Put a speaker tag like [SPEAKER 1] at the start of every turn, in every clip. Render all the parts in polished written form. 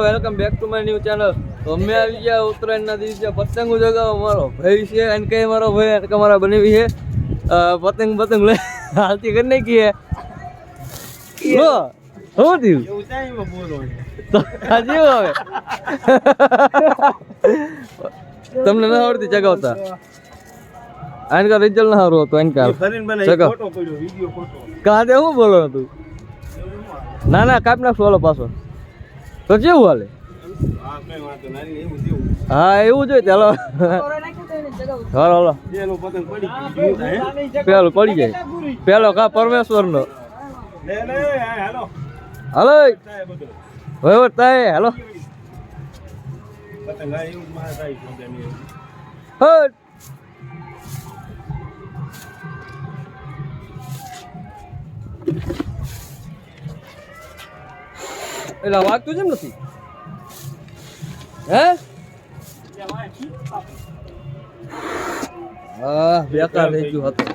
[SPEAKER 1] Welcome back to my new channel. તો અમે આવી ગયા ઉત્તરાયણના દિવસે પતંગ જગાવવા. મારો ભાઈ છે અને કઈ મારો ભાઈ અને મારા બનેવી છે પતંગ પતંગ લે હાલતી કરી નાખી છે. લો શું થયું હજી હવે તમને ના આવડતી ચગાવતા? આનકા રિઝલ્ટ ના સારું હતું. આનકા કાંદે શું બોલો તું? ના ના કાપ નાખશું હાલો પાછો. તો કેવું હાલે? હા એવું જોઈએ ચાલો હાલો હાલો પેલું પડી જાય પેલો કા પરમેશ્વર નો હાલો હવે તાય હાલો એટલે વાગતું જેમ નથી હે? હા બેકાર થઈ ગયું હતું.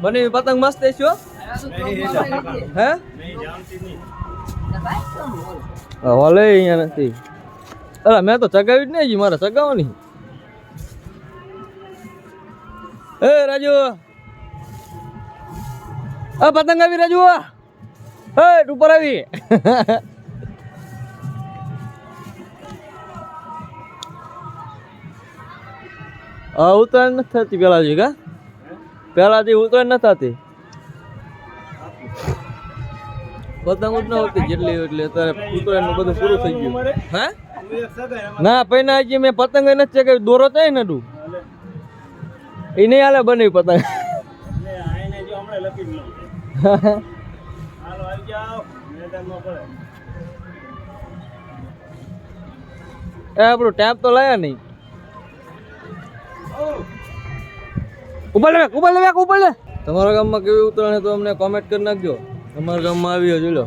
[SPEAKER 1] બને પતંગ મસ્ત છે હે? હલે અહીંયા નથી. અરે મેં તો ચગાવી જ નહીં, મારે ચગાવવાની. એ રાજુ આ પતંગ આવી રાજુ ઉપર આવી ઉત્તરાયણ નથી થતી પેલાથી કા? પેલાથી ઉત્તરાયણ નથી થતી પતંગ જ ન હોતી જેટલી એટલે અત્યારે ઉત્તરાયણ નું બધું પૂરું થઈ ગયું. હે ના પૈના હજી મેં પતંગ નથી ચગાવી. દોરો થાય ને તું એ નહીં હાલે બની પતંગ. એ આપણું ટેપ તો લાયા નહીં. ઉપર લે ઉપર લે ઉપર લે. તમારા ગામમાં કેવી ઉત્તરાયણ તો અમને કોમેન્ટ કરી નાખજો. અમારા ગામમાં આવ્યો જોઈ લો.